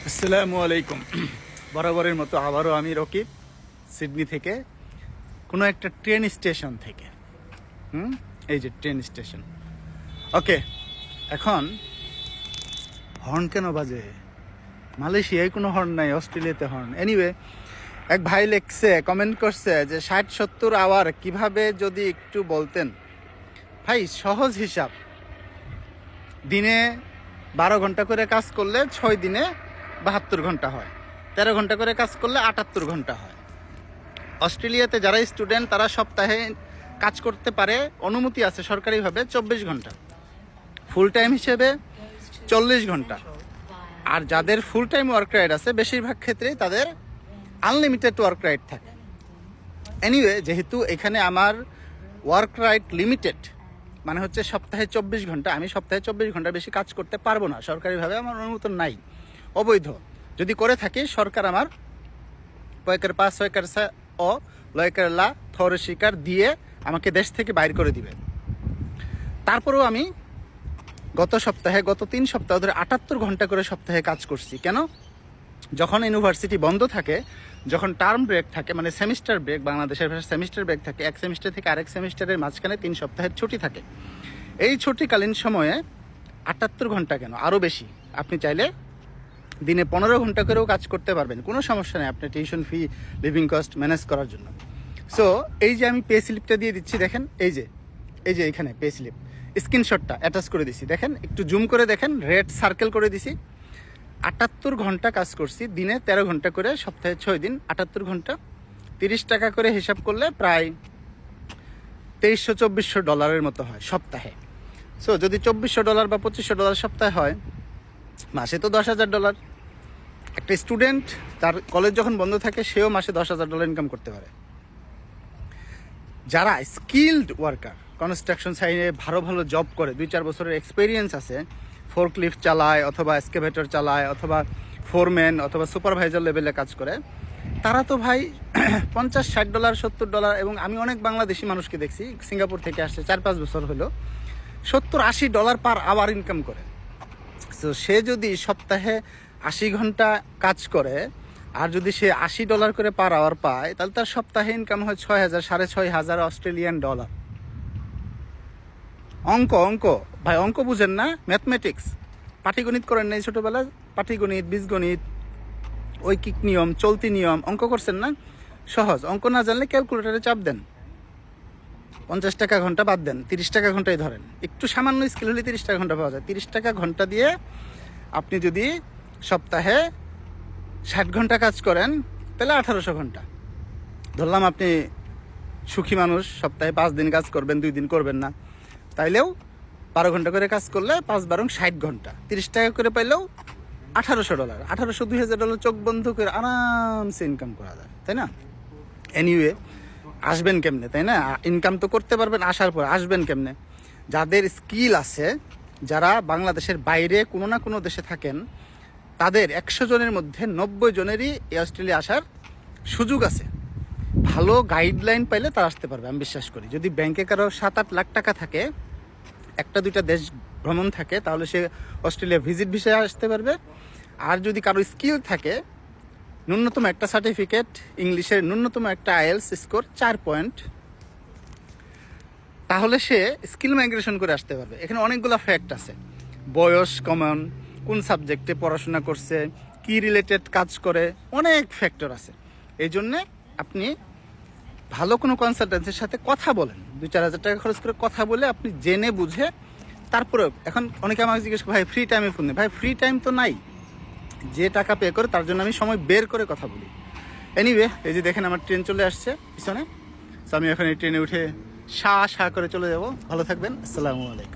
আসসালামু আলাইকুম। বরাবরের মতো আবারও আমি রকিব, সিডনি থেকে, কোনো একটা ট্রেন স্টেশন থেকে। এই যে ট্রেন স্টেশন। ওকে, এখন হর্ন কেন বাজে? মালয়েশিয়ায় কোনো হর্ন নাই, অস্ট্রেলিয়াতে হর্ন। এনিওয়ে, এক ভাই লেখছে, কমেন্ট করছে যে 60-70 আওয়ার কিভাবে যদি একটু বলতেন। ভাই, সহজ হিসাব, দিনে 12 ঘন্টা করে কাজ করলে 6 দিনে 72 ঘন্টা হয়, 13 ঘন্টা করে কাজ করলে 78 ঘন্টা হয়। অস্ট্রেলিয়াতে যারা স্টুডেন্ট তারা সপ্তাহে কাজ করতে পারে, অনুমতি আছে সরকারিভাবে 24 ঘন্টা, ফুল টাইম হিসেবে 40 ঘন্টা। আর যাদের ফুল টাইম ওয়ার্ক রাইট আছে বেশিরভাগ ক্ষেত্রেই তাদের আনলিমিটেড ওয়ার্ক রাইট থাকে। এনিওয়ে, যেহেতু এখানে আমার ওয়ার্ক রাইট লিমিটেড, মানে হচ্ছে সপ্তাহে 24 ঘন্টা, আমি সপ্তাহে 24 ঘন্টা বেশি কাজ করতে পারবো না, সরকারিভাবে আমার অনুমোদন নাই, অবৈধ। যদি করে থাকি সরকার আমার পয়কার পাস ছয়কার ও লয়কার লা থর শিকার দিয়ে আমাকে দেশ থেকে বাইর করে দিবে। তারপরেও আমি গত 3 সপ্তাহ ধরে 78 ঘন্টা করে সপ্তাহে কাজ করছি। কেন? যখন ইউনিভার্সিটি বন্ধ থাকে, যখন টার্ম ব্রেক থাকে, মানে সেমিস্টার ব্রেক, বাংলাদেশের ভাষায় সেমিস্টার ব্রেক থাকে, এক সেমিস্টার থেকে আরেক সেমিস্টারের মাঝখানে 3 সপ্তাহের ছুটি থাকে। এই ছুটিকালীন সময়ে 78 ঘন্টা কেন, আরও বেশি, আপনি চাইলে দিনে 15 ঘন্টা করেও কাজ করতে পারবেন, কোনো সমস্যা নেই আপনার tuition fee, living cost manage করার জন্য। সো এই যে আমি পে স্লিপটা দিয়ে দিচ্ছি, দেখেন, এই যে এখানে পে স্লিপ স্ক্রিনশটটা অ্যাটাচ করে দিছি, দেখেন, একটু জুম করে দেখেন, রেড সার্কেল করে দিছি। 78 ঘন্টা কাজ করছি, দিনে 13 ঘন্টা করে, সপ্তাহে 6 দিন, 78 ঘন্টা, 30 টাকা করে হিসাব করলে প্রায় $2300-2400 মতো হয় সপ্তাহে। সো যদি $2400 বা $2500 সপ্তাহে হয়, মাসে তো $10,000। একটা স্টুডেন্ট তার কলেজ যখন বন্ধ থাকে সেও মাসে $10,000 ইনকাম করতে পারে। যারা স্কিল্ড ওয়ার্কার, কনস্ট্রাকশন সাইটে ভালো ভালো জব করে, 2-4 বছরের এক্সপিরিয়েন্স আছে, ফোর্কলিফট চালায় অথবা এক্সকেভেটর চালায় অথবা ফোরম্যান অথবা সুপারভাইজার লেভেলে কাজ করে, তারা তো ভাই $50-60, $70, এবং আমি অনেক বাংলাদেশি মানুষকে দেখছি, সিঙ্গাপুর থেকে আসছে, 4-5 বছর হলো, $70-80 পার আওয়ার ইনকাম করে। তো সে যদি সপ্তাহে 80 ঘন্টা কাজ করে আর যদি সে $80 করে পার আওয়ার পায়, তাহলে তার সপ্তাহে ইনকাম হয় 6,000-6,500 অস্ট্রেলিয়ান ডলার। অঙ্ক ভাই, অঙ্ক বুঝেন না? ম্যাথমেটিক্স, পাটিগণিত করেন নাই ছোটোবেলায়? পাটিগণিত, বীজগণিত, ঐকিক নিয়ম, চলতি নিয়ম অঙ্ক করছেন না? সহজ। অঙ্ক না জানলে ক্যালকুলেটারে চাপ দেন, 50 টাকা ঘন্টা বাদ দেন, 30 টাকা ঘন্টায় ধরেন, একটু সামান্য স্কিল হলে 30 টাকা ঘন্টা পাওয়া যায়। 30 টাকা ঘন্টা দিয়ে আপনি যদি সপ্তাহে 60 ঘন্টা কাজ করেন, তাহলে 1800 ঘন্টা ধরলাম। আপনি সুখী মানুষ, সপ্তাহে 5 দিন কাজ করবেন, 2 দিন করবেন না, তাইলেও 12 ঘন্টা করে কাজ করলে 5-12 60 ঘন্টা, 30 টাকা করে পাইলেও $1800, $2,000 চোখ বন্ধ করে আরামসে ইনকাম করা যায়, তাই না? এনিওয়ে, আসবেন কেমনে, তাই না? ইনকাম তো করতে পারবেন, আসার পর আসবেন কেমনে? যাদের স্কিল আছে, যারা বাংলাদেশের বাইরে কোনো না কোনো দেশে থাকেন, তাদের 100 জনের মধ্যে 90 জনেরই এই অস্ট্রেলিয়া আসার সুযোগ আছে। ভালো গাইডলাইন পাইলে তারা আসতে পারবে, আমি বিশ্বাস করি। যদি ব্যাংকে কারো 7-8 লাখ টাকা থাকে, 1-2টা দেশ ভ্রমণ থাকে, তাহলে সে অস্ট্রেলিয়া ভিজিট ভিসায় আসতে পারবে। আর যদি কারো স্কিল থাকে, ন্যূনতম একটা সার্টিফিকেট, ইংলিশের ন্যূনতম একটা আইএলস স্কোর 4 পয়েন্ট, তাহলে সে স্কিল মাইগ্রেশন করে আসতে পারবে। এখানে অনেকগুলো ফ্যাক্ট আছে, বয়স, কমন, কোন সাবজেক্টে পড়াশোনা করছে, কি রিলেটেড কাজ করে, অনেক ফ্যাক্টর আছে। এই জন্যে আপনি ভালো কোনো কনসালটেন্সির সাথে কথা বলেন, 2-4 হাজার টাকা খরচ করে কথা বলে আপনি জেনে বুঝে তারপরে। এখন অনেকে আমাকে জিজ্ঞেস করে, ভাই ফ্রি টাইমে ফোন নেই। ভাই ফ্রি টাইম তো নাই, যে টাকা পে করে তার জন্য আমি সময় বের করে কথা বলি। এনিওয়ে, এই যে দেখেন আমার ট্রেন চলে আসছে পিছনে, তো আমি এখন এই ট্রেনে উঠে সা করে চলে যাব। ভালো থাকবেন, আসসালামু আলাইকুম।